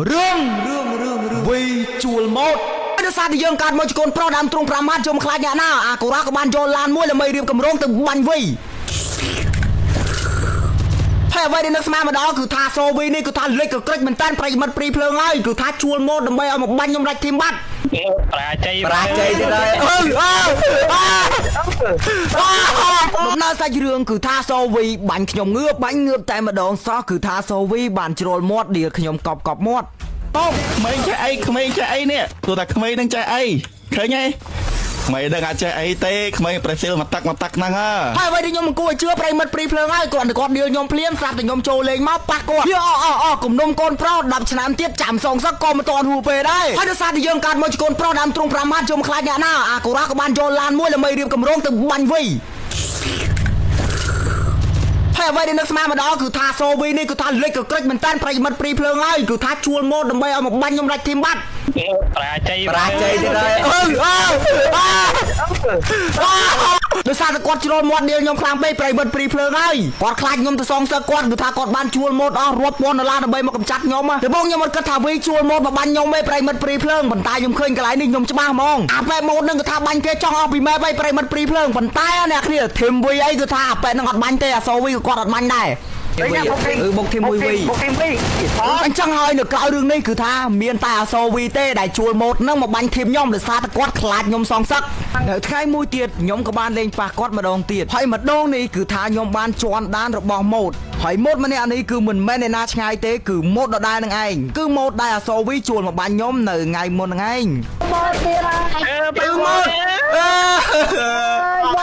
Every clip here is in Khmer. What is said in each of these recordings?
រឿងវីជួលម៉ូតដោយសារតែយើងកើតមកជាកូនប្រុសដើមទ្រង់5ម៉ាត់ជុំខ្លាចអ្នកណាអាកូរ៉ាក៏បានយកឡានមួយដើម្បីរៀបកម្រងទៅបាញ់វីហើយអ្វីដែលនឹកស្មានម្ដងគឺថាសូវីនេះគឺថាលេចក៏ក្រិចមែនតើប្រិយមិត្តព្រីភ្លើងហើយគឺថាជួលម៉ូតដើម្បីឲ្យមកបាញ់ខ្ញុំដាច់ធីមបាត់ប្រាជ័យទៅហើយដំណើរសាច់រឿងគឺថាសូវីបាញ់ខ្ញុំងើបតែម្ដងសោះគឺថាសូវីបានជ្រុលមាត់ដៀលខ្ញុំកប់មាត់តោក្មេងចេះអីនេះទោះតែក្មេងនឹងចេះអីឃើញទេក្មេងនឹងអាចចេះអីទេក្មេងប្រសិលមកតាក់ហ្នឹងហើយអ្វីដែលខ្ញុំមិនគួរឲ្យជឿប្រិមិត្តព្រីភ្លើងហើយគាត់ដៀលខ្ញុំភ្លាមស្រាប់តែខ្ញុំចូលលេងមកប៉ះគាត់គំនុំកូនប្រុស10ឆ្នាំទៀតចាំសងសឹកក៏មិនតន់ហួរពេលដែរហើយដោយសារតែយើងកើតមកជាកូនប្រុសដើមទ្រង់5ម៉ាត់ជុំខ្លាចអ្នកណាអាកូរ៉ាក៏បានយកឡានមួយដើម្បីរៀបកម្រងទៅបាញ់វីហើយអ្វីដែលនឹកស្មានម្ដងគឺថាសូវីនេះគឺថាលេចក៏ក្រិចមែនតើប្រិយមិត្តព្រីភ្លើងហើយគឺថាជួលម៉ូតដើម្បីឲ្យមកបាញ់ខ្ញុំដាច់ធីមបាត់ប្រាជ័យទៅហើយដោយសារតែគាត់ជ្រុលមាត់ដៀលខ្ញុំខ្លាំងពេកប្រិយមិត្តព្រីភ្លើងហើយគាត់ខ្លាចខ្ញុំទៅសងសឹកគាត់គឺថាគាត់បានជួលម៉ូតអស់រាប់ពាន់ដុល្លារដើម្បីមកកម្ចាត់ខ្ញុំតែបងខ្ញុំមិនគិតថាវីជួលម៉ូតមកបាញ់ខ្ញុំទេប្រិយមិត្តព្រីភ្លើងប៉ុន្តែខ្ញុំឃើញកន្លែងនេះខ្ញុំច្បាស់ហ្មងអាប៉ែម៉ូតនឹងគឺថាបាញ់គេចង់អស់ពីម៉ែbayប្រិយមិត្តព្រីភ្លើងប៉ុន្តែអ្នកគ្នាធីមវីអីគឺថាអាប៉ែនឹងអត់បាញ់ទេអាសូវីក៏គាត់អត់បាញ់ដែរបុកធីមមួយវីអញ្ចឹងហើយនៅក្រៅរឿងនេះគឺថាមានតែអាសូវីទេដែលជួលម៉ូតនឹងមកបាញ់ធីមខ្ញុំដោយសារតែគាត់ខ្លាចខ្ញុំសងសឹកនៅថ្ងៃមួយទៀតខ្ញុំក៏បានលេងប៉ះគាត់ម្ដងទៀតហើយម្ដងនេះគឺថាខ្ញុំបានជន់ដានរបស់ម៉ូតហើយម៉ូតម្នាក់នេះគឺមិនមែនអ្នកណាឆ្ងាយទេគឺម៉ូតដដែលនឹងឯងគឺម៉ូតដែលអាសូវីជួលមកបាញ់ខ្ញុំនៅថ្ងៃមុនហ្នឹងឯងម៉ូតទៀត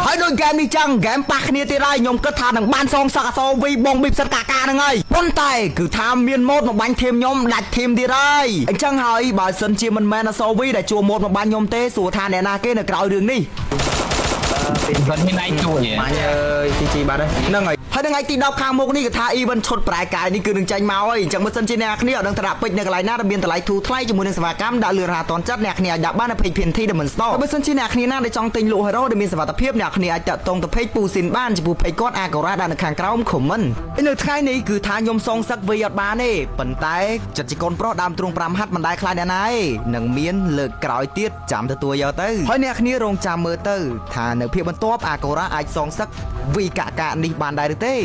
ហើយដូចហ្គេមនេះចឹងហ្គេមប៉ះគ្នាទៀតហើយខ្ញុំគិតថានឹងបានសងសឹកអាសូវីបងប៊ីបសិតកាហ្នឹងហើយប៉ុន្តែគឺថាមានម៉ូតមកបាញ់ធីមខ្ញុំដាច់ធីមទៀតហើយអញ្ចឹងហើយបើសិនជាមិនមែនអាសូវីដែលជួលម៉ូតមកបាញ់ខ្ញុំទេសួរថាអ្នកណាគេនៅក្រៅរឿងនេះគាត់មានឯងជួយបាញ់អើយជីបាត់ហ្នឹងហើយហើយថ្ងៃទី10ខាងមុខនេះគឺថា event ឈុតប្រែកាយនេះគឺនឹងចាញ់មកហើយអញ្ចឹងបើសិនជាអ្នកគ្នាអត់ដឹងថាពេជ្រនៅកន្លែងណាដែលមានតម្លៃធូរថ្លៃជាមួយនឹងសេវាកម្មដាក់លឿនរហ័សទាន់ចិត្តអ្នកគ្នាអាចដាក់បាននៅ page PNT Diamond Store បើសិនជាអ្នកគ្នាណាដែលចង់ទិញលក់ hero ដែលមានសុវត្ថិភាពអ្នកគ្នាអាចតាក់ទងទៅ page ពូស៊ីនបានចំពោះ page គាត់ Agora ដាក់នៅខាងក្រោម comment នៅថ្ងៃនេះគឺថាខ្ញុំសងសឹកវីអត់បានទេប៉ុន្តែចិត្តជាកូនប្រុសដើមទ្រង់5ហាត់មិនដែលខ្លាចអ្នកណាទេនឹងមានលើកក្រោយទៀតចាំទទួលយកទៅហើយអ្នកគ្នារងចាំមើលទៅថានៅភាពបន្ទាប់ Agora អាចសងសឹកវីកានេះបានដែរឬទេ